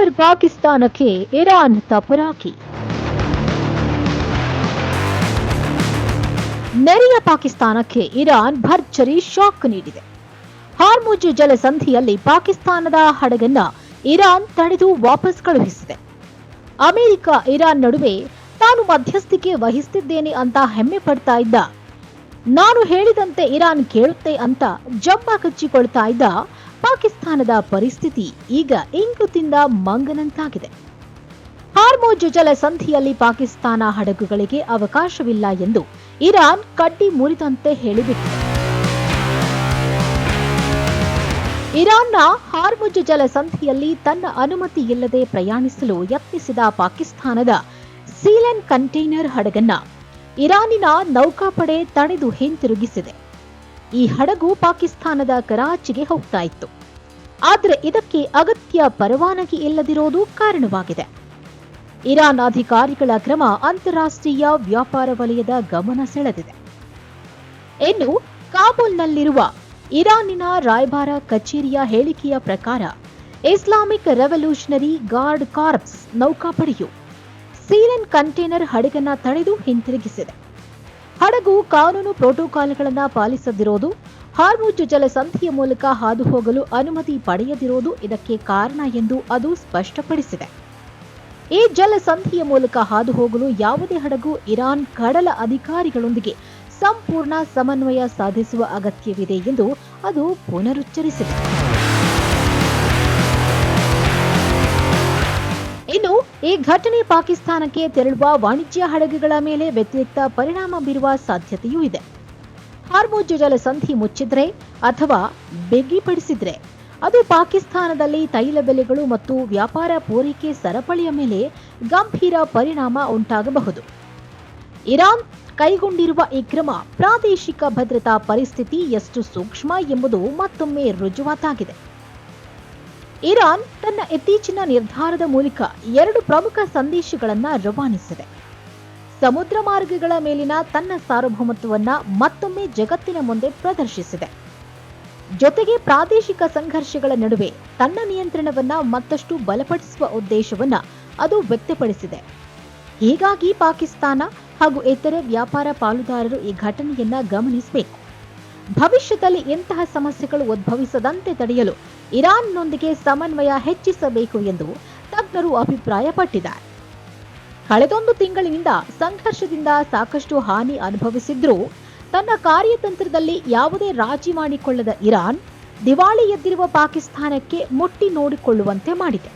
ಖೈಬರ್ ಪಾಕಿಸ್ತಾನಕ್ಕೆ ಇರಾನ್ ತಪರಾಕಿ. ನೆರೆಯ ಪಾಕಿಸ್ತಾನಕ್ಕೆ ಇರಾನ್ ಭರ್ಜರಿ ಶಾಕ್ ನೀಡಿದೆ. ಹಾರ್ಮುಜ್ ಜಲಸಂಧಿಯಲ್ಲಿ ಪಾಕಿಸ್ತಾನದ ಹಡಗನ್ನ ಇರಾನ್ ತಡೆದು ವಾಪಸ್ ಕಳುಹಿಸಿದೆ. ಅಮೆರಿಕ ಇರಾನ್ ನಡುವೆ ತಾನು ಮಧ್ಯಸ್ಥಿಕೆ ವಹಿಸುತ್ತಿದ್ದೇನೆ ಅಂತ ಹೆಮ್ಮೆ ಪಡ್ತಾ ಇದ್ದ, ನಾನು ಹೇಳಿದಂತೆ ಇರಾನ್ ಕೇಳುತ್ತೆ ಅಂತ ಜಂಬ ಕಚ್ಚಿಕೊಳ್ತಾ ಇದ್ದ ಪಾಕಿಸ್ತಾನದ ಪರಿಸ್ಥಿತಿ ಈಗ ಇಂಗು ತಿಂದ ಮಂಗನಂತಾಗಿದೆ. ಹಾರ್ಮುಜ್ ಜಲಸಂಧಿಯಲ್ಲಿ ಪಾಕಿಸ್ತಾನ ಹಡಗುಗಳಿಗೆ ಅವಕಾಶವಿಲ್ಲ ಎಂದು ಇರಾನ್ ಕಡ್ಡಿ ಮುರಿದಂತೆ ಹೇಳಿಬಿಟ್ಟಿದೆ. ಇರಾನ್ನ ಹಾರ್ಮುಜ್ ಜಲಸಂಧಿಯಲ್ಲಿ ತನ್ನ ಅನುಮತಿ ಇಲ್ಲದೆ ಪ್ರಯಾಣಿಸಲು ಯತ್ನಿಸಿದ ಪಾಕಿಸ್ತಾನದ ಸೀಲೆನ್ ಕಂಟೈನರ್ ಹಡಗನ್ನ ಇರಾನಿನ ನೌಕಾಪಡೆ ತಡೆದು ಹಿಂತಿರುಗಿಸಿದೆ. ಈ ಹಡಗು ಪಾಕಿಸ್ತಾನದ ಕರಾಚಿಗೆ ಹೋಗ್ತಾ ಇತ್ತು. ಆದರೆ ಇದಕ್ಕೆ ಅಗತ್ಯ ಪರವಾನಗಿ ಇಲ್ಲದಿರೋದು ಕಾರಣವಾಗಿದೆ. ಇರಾನ್ ಅಧಿಕಾರಿಗಳ ಕ್ರಮ ಅಂತಾರಾಷ್ಟ್ರೀಯ ವ್ಯಾಪಾರ ವಲಯದ ಗಮನ ಸೆಳೆದಿದೆ. ಇನ್ನು ಕಾಬೂಲ್ನಲ್ಲಿರುವ ಇರಾನಿನ ರಾಯಭಾರ ಕಚೇರಿಯ ಹೇಳಿಕೆಯ ಪ್ರಕಾರ ಇಸ್ಲಾಮಿಕ್ ರೆವಲ್ಯೂಷನರಿ ಗಾರ್ಡ್ ಕಾರ್ಪ್ಸ್ ನೌಕಾಪಡೆಯು ಸೀಲೆನ್ ಕಂಟೈನರ್ ಹಡಗನ್ನ ತಡೆದು ಹಿಂತಿರುಗಿಸಿದೆ. ಹಡಗು ಕಾನೂನು ಪ್ರೋಟೋಕಾಲ್ಗಳನ್ನು ಪಾಲಿಸದಿರೋದು, ಹಾರ್ಮುಜ್ ಜಲಸಂಧಿಯ ಮೂಲಕ ಹಾದು ಹೋಗಲು ಅನುಮತಿ ಪಡೆಯದಿರೋದು ಇದಕ್ಕೆ ಕಾರಣ ಎಂದು ಅದು ಸ್ಪಷ್ಟಪಡಿಸಿದೆ. ಈ ಜಲಸಂಧಿಯ ಮೂಲಕ ಹಾದು ಹೋಗಲು ಯಾವುದೇ ಹಡಗು ಇರಾನ್ ಕಡಲ ಅಧಿಕಾರಿಗಳೊಂದಿಗೆ ಸಂಪೂರ್ಣ ಸಮನ್ವಯ ಸಾಧಿಸುವ ಅಗತ್ಯವಿದೆ ಎಂದು ಅದು ಪುನರುಚ್ಚರಿಸಿದೆ. ಇನ್ನು ಈ ಘಟನೆ ಪಾಕಿಸ್ತಾನಕ್ಕೆ ತೆರಳುವ ವಾಣಿಜ್ಯ ಹಡಗುಗಳ ಮೇಲೆ ವ್ಯತಿರಿಕ್ತ ಪರಿಣಾಮ ಬೀರುವ ಸಾಧ್ಯತೆಯೂ ಇದೆ. ಹಾರ್ಮುಜ್ ಜಲಸಂಧಿ ಮುಚ್ಚಿದ್ರೆ ಅಥವಾ ಬಿಗಿಪಡಿಸಿದ್ರೆ ಅದು ಪಾಕಿಸ್ತಾನದಲ್ಲಿ ತೈಲ ಬೆಲೆಗಳು ಮತ್ತು ವ್ಯಾಪಾರ ಪೂರೈಕೆ ಸರಪಳಿಯ ಮೇಲೆ ಗಂಭೀರ ಪರಿಣಾಮ ಉಂಟಾಗಬಹುದು. ಇರಾನ್ ಕೈಗೊಂಡಿರುವ ಈ ಕ್ರಮ ಪ್ರಾದೇಶಿಕ ಭದ್ರತಾ ಪರಿಸ್ಥಿತಿ ಎಷ್ಟು ಸೂಕ್ಷ್ಮ ಎಂಬುದು ಮತ್ತೊಮ್ಮೆ ರುಜುವಾತಾಗಿದೆ. ಇರಾನ್ ತನ್ನ ಇತ್ತೀಚಿನ ನಿರ್ಧಾರದ ಮೂಲಕ 2 ಪ್ರಮುಖ ಸಂದೇಶಗಳನ್ನು ರವಾನಿಸಿದೆ. ಸಮುದ್ರ ಮಾರ್ಗಗಳ ಮೇಲಿನ ತನ್ನ ಸಾರ್ವಭೌಮತ್ವವನ್ನ ಮತ್ತೊಮ್ಮೆ ಜಗತ್ತಿನ ಮುಂದೆ ಪ್ರದರ್ಶಿಸಿದೆ. ಜೊತೆಗೆ ಪ್ರಾದೇಶಿಕ ಸಂಘರ್ಷಗಳ ನಡುವೆ ತನ್ನ ನಿಯಂತ್ರಣವನ್ನ ಮತ್ತಷ್ಟು ಬಲಪಡಿಸುವ ಉದ್ದೇಶವನ್ನ ಅದು ವ್ಯಕ್ತಪಡಿಸಿದೆ. ಹೀಗಾಗಿ ಪಾಕಿಸ್ತಾನ ಹಾಗೂ ಇತರೆ ವ್ಯಾಪಾರ ಪಾಲುದಾರರು ಈ ಘಟನೆಯನ್ನ ಗಮನಿಸಬೇಕು. ಭವಿಷ್ಯದಲ್ಲಿ ಇಂತಹ ಸಮಸ್ಯೆಗಳು ಉದ್ಭವಿಸದಂತೆ ತಡೆಯಲು ಇರಾನ್ನೊಂದಿಗೆ ಸಮನ್ವಯ ಹೆಚ್ಚಿಸಬೇಕು ಎಂದು ತಜ್ಞರು ಅಭಿಪ್ರಾಯಪಟ್ಟಿದ್ದಾರೆ. ಕಳೆದೊಂದು ತಿಂಗಳಿನಿಂದ ಸಂಘರ್ಷದಿಂದ ಸಾಕಷ್ಟು ಹಾನಿ ಅನುಭವಿಸಿದ್ರೂ ತನ್ನ ಕಾರ್ಯತಂತ್ರದಲ್ಲಿ ಯಾವುದೇ ರಾಜಿ ಮಾಡಿಕೊಳ್ಳದ ಇರಾನ್ ದಿವಾಳಿ ಎದ್ದಿರುವ ಪಾಕಿಸ್ತಾನಕ್ಕೆ ಮುಟ್ಟಿ ನೋಡಿಕೊಳ್ಳುವಂತೆ ಮಾಡಿದೆ.